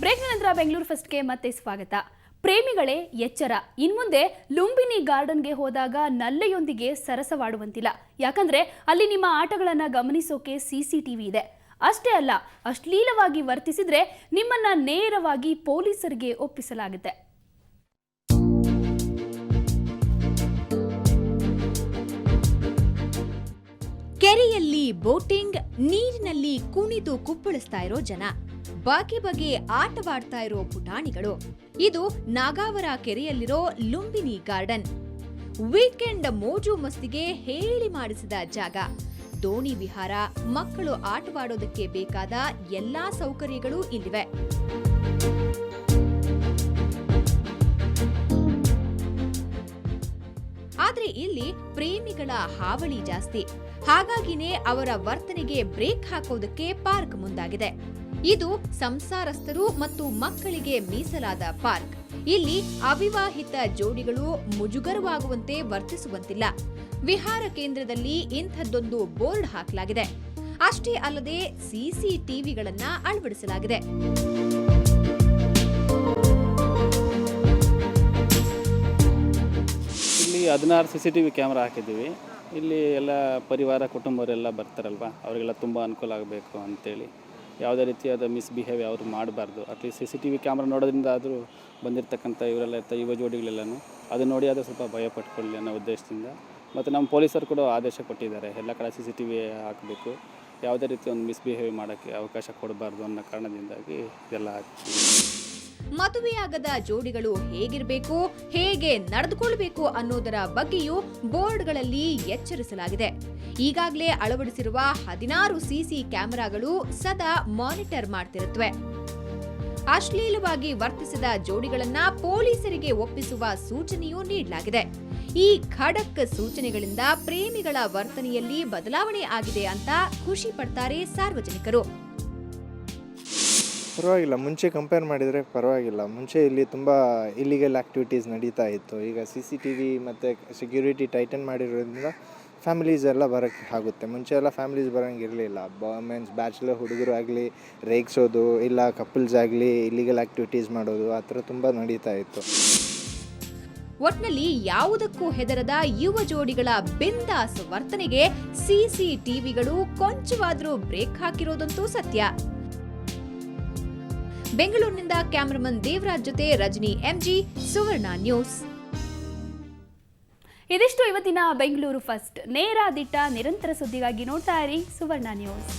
Break ನಂತರ ಬೆಂಗಳೂರು ಫಸ್ಟ್ಗೆ ಮತ್ತೆ ಸ್ವಾಗತ. ಪ್ರೇಮಿಗಳೇ ಎಚ್ಚರ, ಇನ್ಮುಂದೆ ಲುಂಬಿನಿ ಗಾರ್ಡನ್ಗೆ ಹೋದಾಗ ನಲ್ಲೆಯೊಂದಿಗೆ ಸರಸವಾಡುವಂತಿಲ್ಲ. ಯಾಕಂದ್ರೆ ಅಲ್ಲಿ ನಿಮ್ಮ ಆಟಗಳನ್ನು ಗಮನಿಸೋಕೆ ಸಿಸಿಟಿವಿ ಇದೆ. ಅಷ್ಟೇ ಅಲ್ಲ, ಅಶ್ಲೀಲವಾಗಿ ವರ್ತಿಸಿದ್ರೆ ನಿಮ್ಮನ್ನ ನೇರವಾಗಿ ಪೊಲೀಸರಿಗೆ ಒಪ್ಪಿಸಲಾಗುತ್ತೆ. ಕೆರೆಯಲ್ಲಿ ಬೋಟಿಂಗ್, ನೀರಿನಲ್ಲಿ ಕುಣಿದು ಕುಪ್ಪಳಿಸ್ತಾ ಇರೋ ಜನ, ಬಾಕಿ ಬಗೆ ಆಟವಾಡ್ತಾ ಇರೋ ಪುಟಾಣಿಗಳು. ಇದು ನಾಗಾವರ ಕೆರೆಯಲ್ಲಿರೋ ಲುಂಬಿನಿ ಗಾರ್ಡನ್. ವೀಕೆಂಡ್ ಮೋಜು ಮಸ್ತಿಗೆ ಹೇಳಿ ಮಾಡಿಸಿದ ಜಾಗ. ದೋಣಿ ವಿಹಾರ, ಮಕ್ಕಳು ಆಟವಾಡೋದಕ್ಕೆ ಬೇಕಾದ ಎಲ್ಲಾ ಸೌಕರ್ಯಗಳು ಇಲ್ಲಿವೆ. ಆದ್ರೆ ಇಲ್ಲಿ ಪ್ರೇಮಿಗಳ ಹಾವಳಿ ಜಾಸ್ತಿ. ಹಾಗಾಗಿನೇ ಅವರ ವರ್ತನೆಗೆ ಬ್ರೇಕ್ ಹಾಕೋದಕ್ಕೆ ಪಾರ್ಕ್ ಮುಂದಾಗಿದೆ. ಇದು ಸಂಸಾರಸ್ಥರು ಮತ್ತು ಮಕ್ಕಳಿಗೆ ಮೀಸಲಾದ ಪಾರ್ಕ್. ಇಲ್ಲಿ ಅವಿವಾಹಿತ ಜೋಡಿಗಳು ಮುಜುಗರವಾಗುವಂತೆ ವರ್ತಿಸುವಂತಿಲ್ಲ. ವಿಹಾರ ಕೇಂದ್ರದಲ್ಲಿ ಇಂಥದ್ದೊಂದು ಬೋರ್ಡ್ ಹಾಕಲಾಗಿದೆ. ಅಷ್ಟೇ ಅಲ್ಲದೆ ಸಿಸಿಟಿವಿಗಳನ್ನ ಅಳವಡಿಸಲಾಗಿದೆ. ಇಲ್ಲಿ 16 CCTV ಕ್ಯಾಮ್ರಾ ಹಾಕಿದ್ದೀವಿ. ಇಲ್ಲಿ ಎಲ್ಲ ಪರಿವಾರ ಕುಟುಂಬರೆಲ್ಲ ಬರ್ತಾರಲ್ವ, ಅವರಿಗೆಲ್ಲ ತುಂಬ ಅನುಕೂಲ ಆಗಬೇಕು ಅಂತೇಳಿ ಯಾವುದೇ ರೀತಿಯಾದ ಮಿಸ್ಬಿಹೇವ್ ಯಾವುದು ಮಾಡಬಾರ್ದು. ಅಟ್ಲೀಸ್ಟ್ CCTV ಕ್ಯಾಮ್ರಾ ನೋಡೋದ್ರಿಂದ ಆದರೂ ಬಂದಿರತಕ್ಕಂಥ ಇವರೆಲ್ಲ ಯುವ ಜೋಡಿಗಳೆಲ್ಲನೂ ಅದು ನೋಡಿ ಆದರೂ ಸ್ವಲ್ಪ ಭಯ ಪಟ್ಕೊಳ್ಳಿ ಅನ್ನೋ ಉದ್ದೇಶದಿಂದ. ಮತ್ತು ನಮ್ಮ ಪೊಲೀಸರು ಕೂಡ ಆದೇಶ ಕೊಟ್ಟಿದ್ದಾರೆ, ಎಲ್ಲ ಕಡೆ CCTV ಹಾಕಬೇಕು, ಯಾವುದೇ ರೀತಿ ಒಂದು ಮಿಸ್ಬಿಹೇವ್ ಮಾಡೋಕ್ಕೆ ಅವಕಾಶ ಕೊಡಬಾರ್ದು ಅನ್ನೋ ಕಾರಣದಿಂದಾಗಿ ಇದೆಲ್ಲ ಹಾಕ್ತೀವಿ. ಮದುವೆಯಾಗದ ಜೋಡಿಗಳು ಹೇಗಿರಬೇಕು, ಹೇಗೆ ನಡೆದುಕೊಳ್ಳಬೇಕು ಅನ್ನೋದರ ಬಗ್ಗೆಯೂ ಬೋರ್ಡ್ಗಳಲ್ಲಿ ಎಚ್ಚರಿಸಲಾಗಿದೆ. ಈಗಾಗಲೇ ಅಳವಡಿಸಿರುವ 16 ಸಿಸಿ ಕ್ಯಾಮೆರಾಗಳು ಸದಾ ಮಾನಿಟರ್ ಮಾಡ್ತಿರುತ್ತವೆ. ಅಶ್ಲೀಲವಾಗಿ ವರ್ತಿಸಿದ ಜೋಡಿಗಳನ್ನ ಪೊಲೀಸರಿಗೆ ಒಪ್ಪಿಸುವ ಸೂಚನೆಯೂ ನೀಡಲಾಗಿದೆ. ಈ ಖಡಕ್ ಸೂಚನೆಗಳಿಂದ ಪ್ರೇಮಿಗಳ ವರ್ತನೆಯಲ್ಲಿ ಬದಲಾವಣೆ ಆಗಿದೆ ಅಂತ ಖುಷಿ ಪಡ್ತಾರೆ ಸಾರ್ವಜನಿಕರು. ಪರವಾಗಿಲ್ಲ, ಮುಂಚೆ ಕಂಪೇರ್ ಮಾಡಿದರೆ ಪರವಾಗಿಲ್ಲ. ಮುಂಚೆ ಇಲ್ಲಿ ತುಂಬ ಇಲ್ಲಿಗಲ್ ಆ್ಯಕ್ಟಿವಿಟೀಸ್ ನಡೀತಾ ಇತ್ತು. ಈಗ CCTV ಮತ್ತು ಸೆಕ್ಯೂರಿಟಿ ಟೈಟನ್ ಮಾಡಿರೋದ್ರಿಂದ ಫ್ಯಾಮಿಲೀಸ್ ಎಲ್ಲ ಬರೋಕ್ಕೆ ಆಗುತ್ತೆ. ಮುಂಚೆ ಎಲ್ಲ ಫ್ಯಾಮಿಲೀಸ್ ಬರೋಂಗಿರಲಿಲ್ಲ. ಮೀನ್ಸ್ ಬ್ಯಾಚುಲರ್ ಹುಡುಗರು ಆಗಲಿ ರೇಗಿಸೋದು, ಇಲ್ಲ ಕಪಲ್ಸ್ ಆಗಲಿ ಇಲ್ಲಿಗಲ್ ಆ್ಯಕ್ಟಿವಿಟೀಸ್ ಮಾಡೋದು, ಆ ಥರ ತುಂಬ ನಡೀತಾ ಇತ್ತು. ಒಟ್ನಲ್ಲಿ ಯಾವುದಕ್ಕೂ ಹೆದರದ ಯುವ ಜೋಡಿಗಳ ಬಿಂದಾಸ್ ವರ್ತನೆಗೆ ಸಿಸಿಟಿವಿಗಳು ಕೊಂಚವಾದ್ರೂ ಬ್ರೇಕ್ ಹಾಕಿರೋದಂತೂ ಸತ್ಯ. ಬೆಂಗಳೂರಿನಿಂದ ಕ್ಯಾಮರಾಮನ್ ದೇವರಾಜ್ ಜೊತೆ ರಜನಿ MG, ಸುವರ್ಣ ನ್ಯೂಸ್. ಇದಿಷ್ಟು ಇವತ್ತಿನ ಬೆಂಗಳೂರು ಫಸ್ಟ್. ನೇರ ದಿಟ್ಟ ನಿರಂತರ ಸುದ್ದಿಗಾಗಿ ನೋಡ್ತಾ ಇರಿ ಸುವರ್ಣ ನ್ಯೂಸ್.